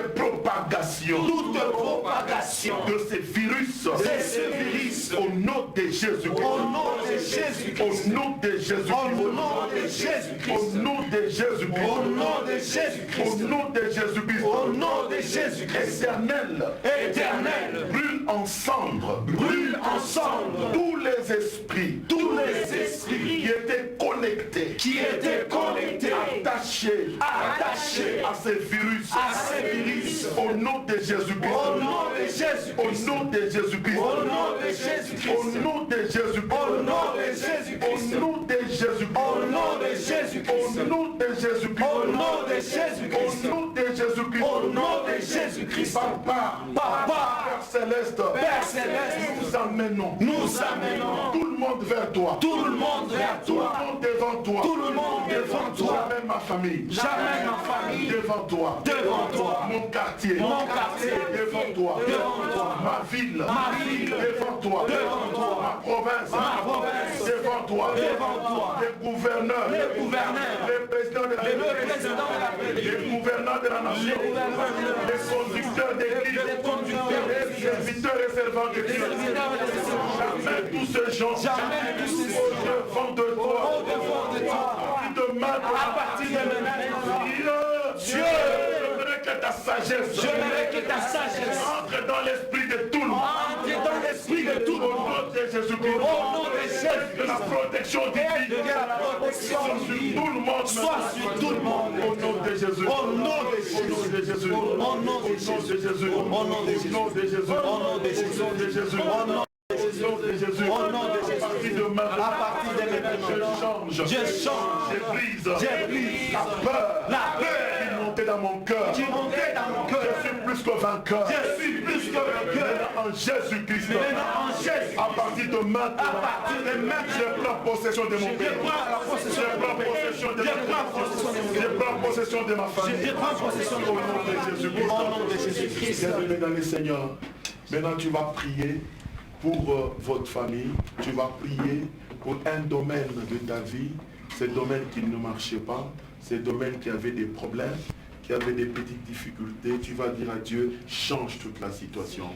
propagation de ces virus. Au nom de Jésus-Christ. Au nom de Jésus-Christ. Au nom de Jésus-Christ. Au nom de Jésus-Christ. Au nom de Jésus-Christ. Au nom de Jésus-Christ. Au nom de Jésus-Christ. Au nom de Jésus-Christ. Éternel. Brûle ensemble. Brûle ensemble. Tous les esprits. Tous les esprits qui étaient connectés. Attachés à ces virus. Au nom de Jésus-Christ. Au nom de Jésus-Christ. Au nom de Jésus-Christ. Au nom de Jésus-Christ. Au nom de Jésus-Christ. Au nom de Jésus-Christ. Au nom de Jésus-Christ. Au nom de Jésus-Christ. Au nom de Jésus-Christ. Au nom de Jésus-Christ. Au nom de Jésus-Christ. Au nom de Jésus-Christ. Papa, Père Céleste, nous amenons tout le monde vers toi. Tout le monde devant toi. Tout le monde devant toi. Jamais ma famille. Devant toi. mon quartier, devant toi, ma ville, devant toi, ma province, devant toi, les gouverneurs, les présidents de la République, les gouverneurs de la nation, les conducteurs d'église, les serviteurs et servantes de Dieu. Jamais tous ces gens au-devant de toi, à partir de maintenant, Dieu, je veux que ta sagesse entre dans l'esprit de tout le monde. Au nom de Jésus-Christ, que la protection divine soit sur tout le monde. Au nom de Jésus. Au nom de Jésus. Au nom de Jésus. Au nom de Jésus. Au nom de Jésus. Au nom de Jésus. Au nom de Jésus. Au nom de Jésus. À partir de maintenant, je change. J'ai prise. La peur qui montait dans mon cœur. Je suis plus que vainqueur. En Jésus-Christ. À partir de maintenant, je prends possession de mon pays. Je prends possession de ma famille. Au nom de Jésus-Christ. Bien-aimé dans le Seigneur. Maintenant tu vas prier pour votre famille. Tu vas prier pour un domaine de ta vie. Ce domaine qui ne marchait pas. Ce domaine qui avait des problèmes, qui avait des petites difficultés. Tu vas dire à Dieu, change toute la situation.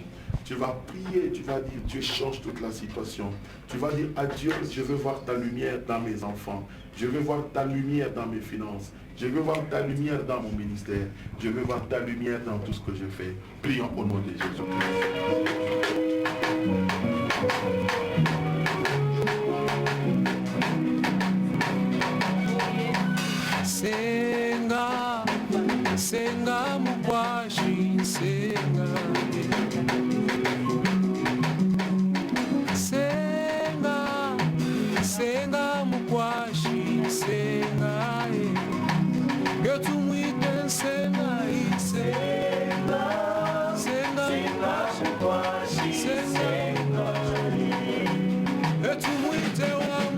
Tu vas prier, tu vas dire, Dieu change toute la situation. Tu vas dire à Dieu, je veux voir ta lumière dans mes enfants. Je veux voir ta lumière dans mes finances. Je veux voir ta lumière dans mon ministère. Je veux voir ta lumière dans tout ce que je fais. Prions au nom de Jésus-Christ. Senga, senga mukwashi, senga. Senga, senga mukwashi, senga. Eu tu muito senga, senga, senga mukwashi, senga. Eu tu muito amor.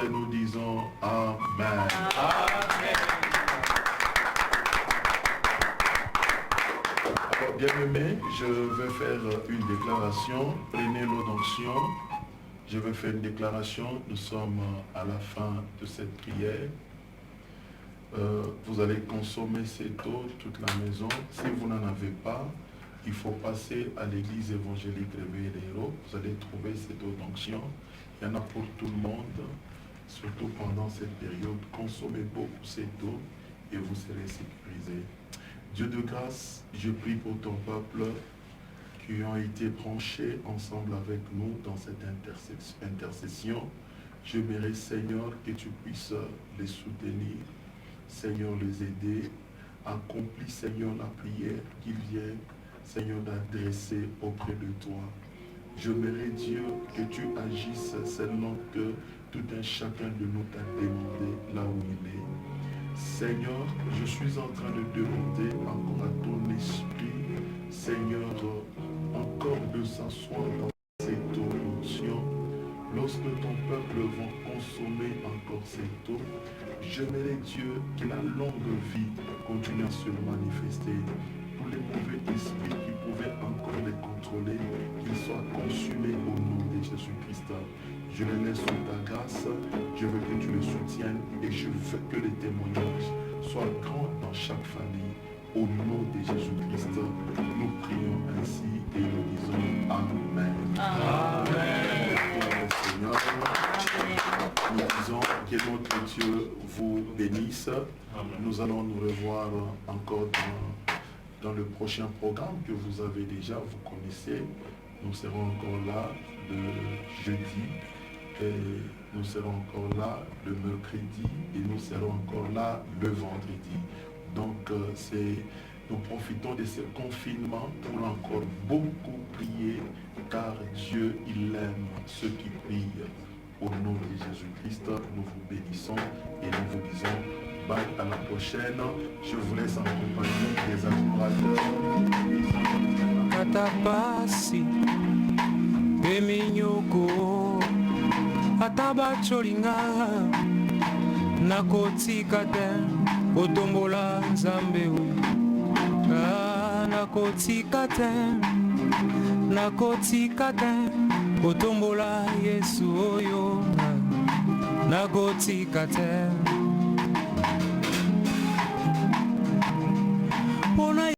et nous disons Amen. Alors, bien-aimés, je vais faire une déclaration. Prenez l'eau d'onction. Je vais faire une déclaration. Nous sommes à la fin de cette prière. Vous allez consommer cette eau, toute la maison. Si vous n'en avez pas, il faut passer à l'église évangélique Réveil des Héros. Vous allez trouver cette eau d'onction. Il y en a pour tout le monde, surtout pendant cette période. Consommez beaucoup cette eau et vous serez sécurisés. Dieu de grâce, je prie pour ton peuple qui ont été branchés ensemble avec nous dans cette intercession. Je prie, Seigneur, que tu puisses les soutenir, Seigneur, les aider. Accomplis, Seigneur, la prière qu'ils viennent, Seigneur, d'adresser auprès de toi. Je prie, Dieu, que tu agisses seulement que tout un chacun de nous t'a demandé là où il est. Seigneur, je suis en train de demander encore à ton esprit, Seigneur, encore de s'asseoir dans cette onction. Lorsque ton peuple va consommer encore cette eau, j'aimerais, Dieu, que la longue vie continue à se manifester. Tous les mauvais esprits qui pouvaient encore les contrôler, qu'ils soient consumés au nom de Jésus-Christ. Je les laisse sous ta grâce, je veux que tu les soutiennes et je veux que les témoignages soient grands dans chaque famille. Au nom de Jésus-Christ, nous prions ainsi et nous disons Amen. Amen. Seigneur, nous disons que notre Dieu vous bénisse. Nous allons nous revoir encore dans le prochain programme que vous avez déjà, vous connaissez. Nous serons encore là le jeudi. Et nous serons encore là le mercredi et nous serons encore là le vendredi. Donc nous profitons de ce confinement pour encore beaucoup prier, car Dieu, il aime ceux qui prient. Au nom de Jésus-Christ, nous vous bénissons et nous vous disons bye, à la prochaine. Je vous laisse en compagnie des adorateurs. Ataba cholinga nakotika te otombola nzambe nakotika te otombola Yesu oyo nakotika te